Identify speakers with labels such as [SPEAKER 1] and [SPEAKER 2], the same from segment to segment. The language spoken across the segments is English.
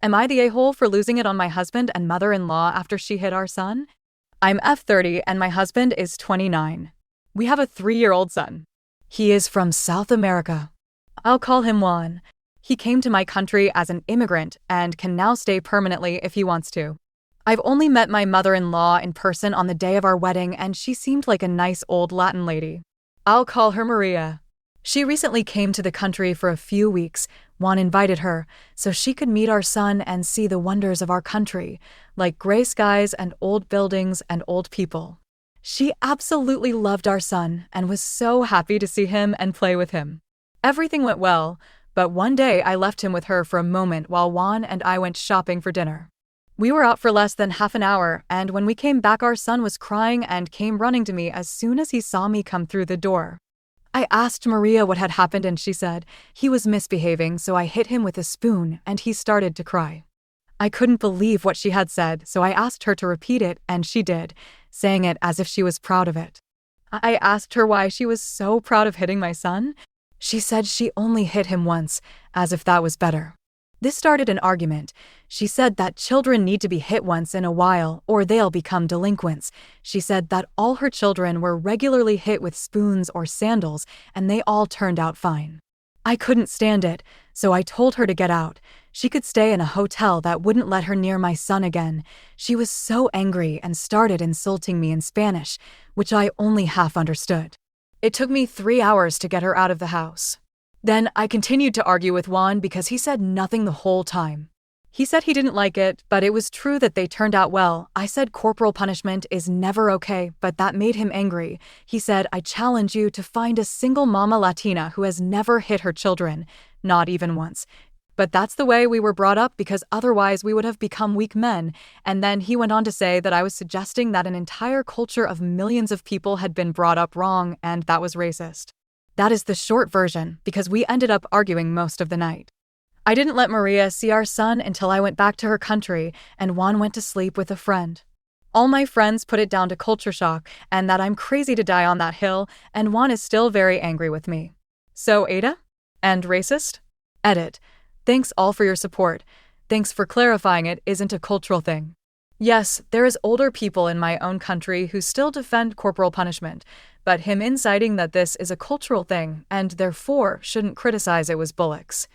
[SPEAKER 1] Am I the a-hole for losing it on my husband and mother-in-law after she hit our son? I'm F30 and my husband is 29. We have a 3-year-old son. He is from South America. I'll call him Juan. He came to my country as an immigrant and can now stay permanently if he wants to. I've only met my mother-in-law in person on the day of our wedding, and she seemed like a nice old Latin lady. I'll call her Maria. She recently came to the country for a few weeks. Juan invited her so she could meet our son and see the wonders of our country, like gray skies and old buildings and old people. She absolutely loved our son and was so happy to see him and play with him. Everything went well, but one day I left him with her for a moment while Juan and I went shopping for dinner. We were out for less than half an hour, and when we came back our son was crying and came running to me as soon as he saw me come through the door. I asked Maria what had happened and she said he was misbehaving, so I hit him with a spoon and he started to cry. I couldn't believe what she had said, so I asked her to repeat it and she did, saying it as if she was proud of it. I asked her why she was so proud of hitting my son. She said she only hit him once, as if that was better. This started an argument. She said that children need to be hit once in a while or they'll become delinquents. She said that all her children were regularly hit with spoons or sandals and they all turned out fine. I couldn't stand it, so I told her to get out. She could stay in a hotel that wouldn't let her near my son again. She was so angry and started insulting me in Spanish, which I only half understood. It took me 3 hours to get her out of the house. Then I continued to argue with Juan because he said nothing the whole time. He said he didn't like it, but it was true that they turned out well. I said corporal punishment is never okay, but that made him angry. He said, I challenge you to find a single mama Latina who has never hit her children, not even once. But that's the way we were brought up because otherwise we would have become weak men. And then he went on to say that I was suggesting that an entire culture of millions of people had been brought up wrong and that was racist. That is the short version because we ended up arguing most of the night. I didn't let Maria see our son until I went back to her country and Juan went to sleep with a friend. All my friends put it down to culture shock and that I'm crazy to die on that hill, and Juan is still very angry with me. So AITA? And racist? Edit. Thanks all for your support. Thanks for clarifying it isn't a cultural thing. Yes, there is older people in my own country who still defend corporal punishment, but him inciting that this is a cultural thing and therefore shouldn't criticize it was bullocks.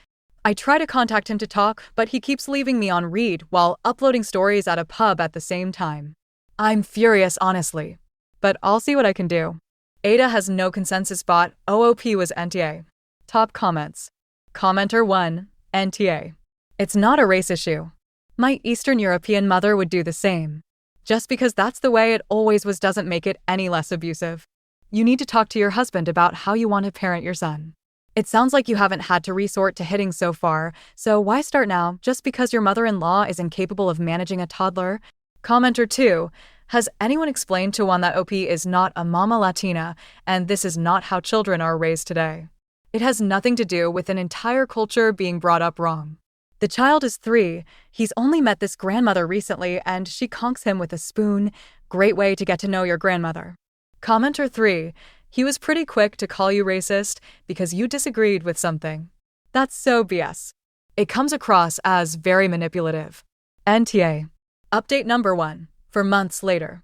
[SPEAKER 1] I try to contact him to talk, but he keeps leaving me on read while uploading stories at a pub at the same time. I'm furious, honestly. But I'll see what I can do. AITA has no consensus bot. OOP was NTA. Top comments. Commenter 1, NTA. It's not a race issue. My Eastern European mother would do the same. Just because that's the way it always was doesn't make it any less abusive. You need to talk to your husband about how you want to parent your son. It sounds like you haven't had to resort to hitting so far, so why start now just because your mother-in-law is incapable of managing a toddler? Commenter 2, has anyone explained to Juan that OP is not a mama Latina and this is not how children are raised today? It has nothing to do with an entire culture being brought up wrong. The child is 3, he's only met this grandmother recently and she conks him with a spoon. Great way to get to know your grandmother. Commenter 3, he was pretty quick to call you racist because you disagreed with something. That's so BS. It comes across as very manipulative. NTA. Update number 1, for months later.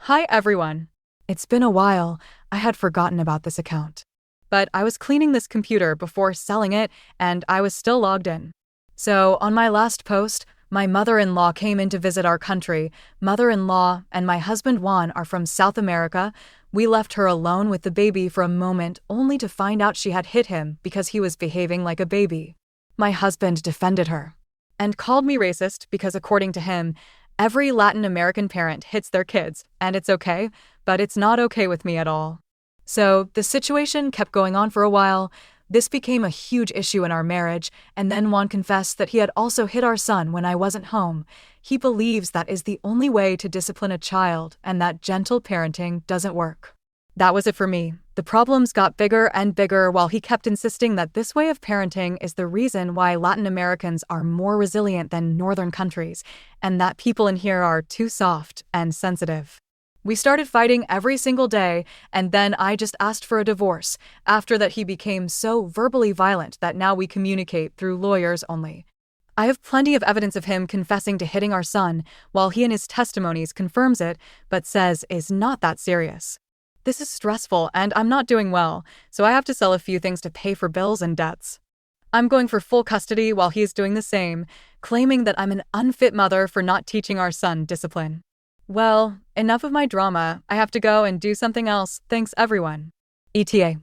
[SPEAKER 1] Hi everyone. It's been a while, I had forgotten about this account. But I was cleaning this computer before selling it and I was still logged in. So on my last post, my mother-in-law came in to visit our country. Mother-in-law and my husband Juan are from South America. We left her alone with the baby for a moment only to find out she had hit him because he was behaving like a baby. My husband defended her and called me racist because according to him, every Latin American parent hits their kids and it's okay, but it's not okay with me at all. So the situation kept going on for a while. This became a huge issue in our marriage, and then Juan confessed that he had also hit our son when I wasn't home. He believes that is the only way to discipline a child and that gentle parenting doesn't work. That was it for me. The problems got bigger and bigger while he kept insisting that this way of parenting is the reason why Latin Americans are more resilient than northern countries, and that people in here are too soft and sensitive. We started fighting every single day, and then I just asked for a divorce. After that, he became so verbally violent that now we communicate through lawyers only. I have plenty of evidence of him confessing to hitting our son, while he in his testimonies confirms it, but says is not that serious. This is stressful and I'm not doing well, so I have to sell a few things to pay for bills and debts. I'm going for full custody while he is doing the same, claiming that I'm an unfit mother for not teaching our son discipline. Well, enough of my drama. I have to go and do something else. Thanks, everyone. ETA.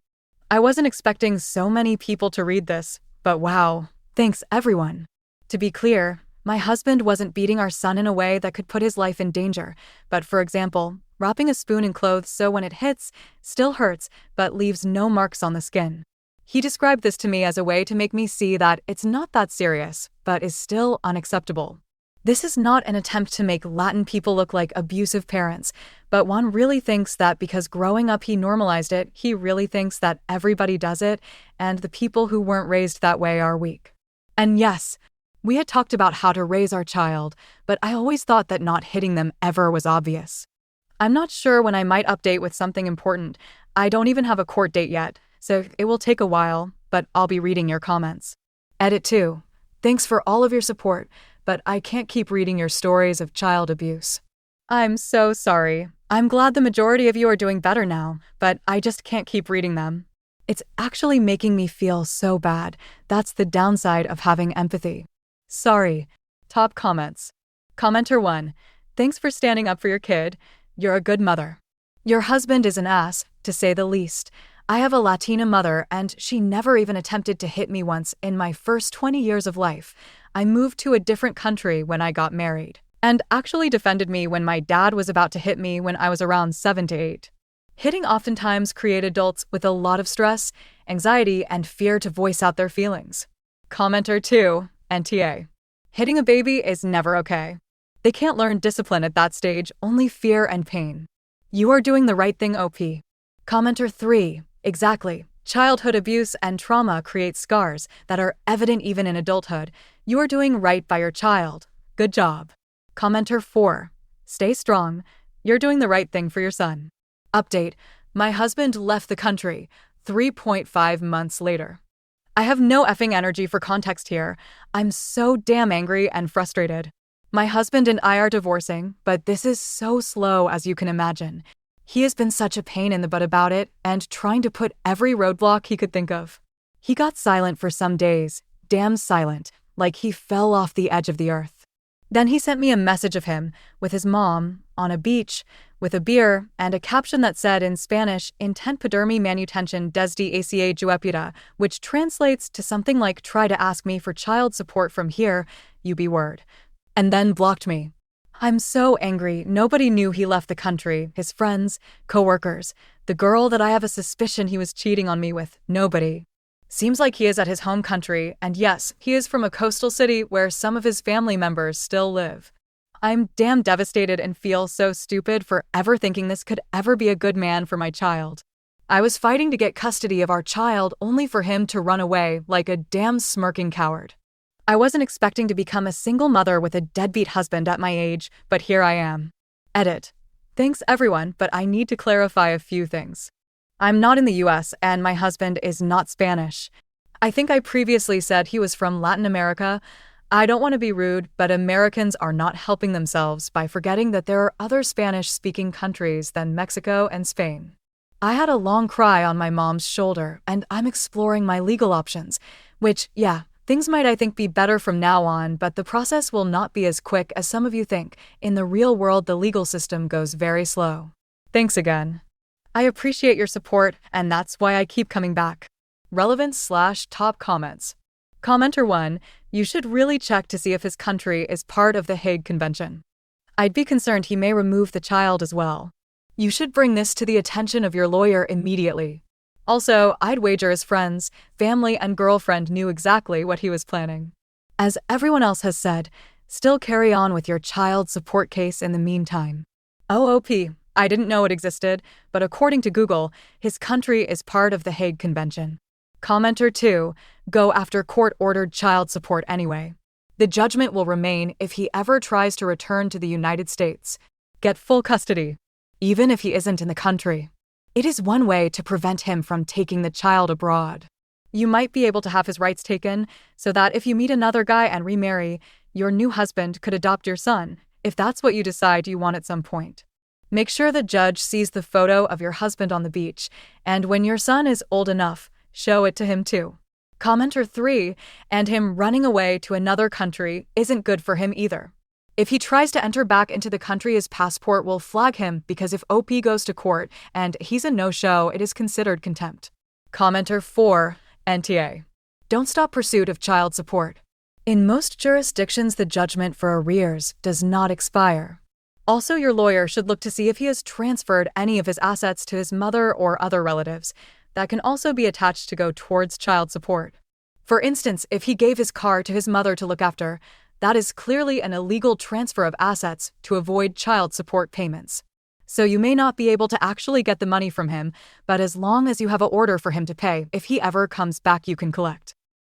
[SPEAKER 1] I wasn't expecting so many people to read this, but wow, thanks, everyone. To be clear, my husband wasn't beating our son in a way that could put his life in danger, but for example, wrapping a spoon in clothes so when it hits, still hurts, but leaves no marks on the skin. He described this to me as a way to make me see that it's not that serious, but is still unacceptable. This is not an attempt to make Latin people look like abusive parents, but Juan really thinks that because growing up he normalized it, he really thinks that everybody does it, and the people who weren't raised that way are weak. And yes, we had talked about how to raise our child, but I always thought that not hitting them ever was obvious. I'm not sure when I might update with something important. I don't even have a court date yet, so it will take a while, but I'll be reading your comments. Edit 2. Thanks for all of your support, but I can't keep reading your stories of child abuse. I'm so sorry. I'm glad the majority of you are doing better now, but I just can't keep reading them. It's actually making me feel so bad. That's the downside of having empathy. Sorry. Top comments. Commenter 1. Thanks for standing up for your kid. You're a good mother. Your husband is an ass, to say the least. I have a Latina mother and she never even attempted to hit me once in my first 20 years of life. I moved to a different country when I got married, and actually defended me when my dad was about to hit me when I was around 7 to 8. Hitting oftentimes create adults with a lot of stress, anxiety, and fear to voice out their feelings. Commenter 2, NTA. Hitting a baby is never okay. They can't learn discipline at that stage, only fear and pain. You are doing the right thing, OP. Commenter 3, exactly. Childhood abuse and trauma create scars that are evident even in adulthood. You are doing right by your child. Good job. Commenter 4. Stay strong. You're doing the right thing for your son. Update. My husband left the country 3.5 months later. I have no effing energy for context here. I'm so damn angry and frustrated. My husband and I are divorcing, but this is so slow as you can imagine. He has been such a pain in the butt about it and trying to put every roadblock he could think of. He got silent for some days, damn silent, like he fell off the edge of the earth. Then he sent me a message of him, with his mom, on a beach, with a beer, and a caption that said in Spanish, intent podermi manutention desde aca juepida, which translates to something like try to ask me for child support from here, you be word. And then blocked me. I'm so angry. Nobody knew he left the country, his friends, co-workers, the girl that I have a suspicion he was cheating on me with, nobody. Seems like he is at his home country, and yes, he is from a coastal city where some of his family members still live. I'm damn devastated and feel so stupid for ever thinking this could ever be a good man for my child. I was fighting to get custody of our child only for him to run away like a damn smirking coward. I wasn't expecting to become a single mother with a deadbeat husband at my age, but here I am. Edit. Thanks everyone, but I need to clarify a few things. I'm not in the US and my husband is not Spanish. I think I previously said he was from Latin America. I don't want to be rude, but Americans are not helping themselves by forgetting that there are other Spanish-speaking countries than Mexico and Spain. I had a long cry on my mom's shoulder, and I'm exploring my legal options, which, yeah, things might, I think, be better from now on, but the process will not be as quick as some of you think. In the real world, the legal system goes very slow. Thanks again. I appreciate your support, and that's why I keep coming back. Relevance/top comments. Commenter 1, you should really check to see if his country is part of the Hague Convention. I'd be concerned he may remove the child as well. You should bring this to the attention of your lawyer immediately. Also, I'd wager his friends, family, and girlfriend knew exactly what he was planning. As everyone else has said, still carry on with your child support case in the meantime. OOP, I didn't know it existed, but according to Google, his country is part of the Hague Convention. Commenter 2, go after court-ordered child support anyway. The judgment will remain if he ever tries to return to the United States. Get full custody, even if he isn't in the country. It is one way to prevent him from taking the child abroad. You might be able to have his rights taken, so that if you meet another guy and remarry, your new husband could adopt your son, if that's what you decide you want at some point. Make sure the judge sees the photo of your husband on the beach, and when your son is old enough, show it to him too. Commenter 3, and him running away to another country isn't good for him either. If he tries to enter back into the country, his passport will flag him because if OP goes to court and he's a no-show, it is considered contempt. Commenter 4, NTA. Don't stop pursuit of child support. In most jurisdictions, the judgment for arrears does not expire. Also, your lawyer should look to see if he has transferred any of his assets to his mother or other relatives. That can also be attached to go towards child support. For instance, if he gave his car to his mother to look after, that is clearly an illegal transfer of assets to avoid child support payments. So you may not be able to actually get the money from him, but as long as you have an order for him to pay, if he ever comes back, you can collect.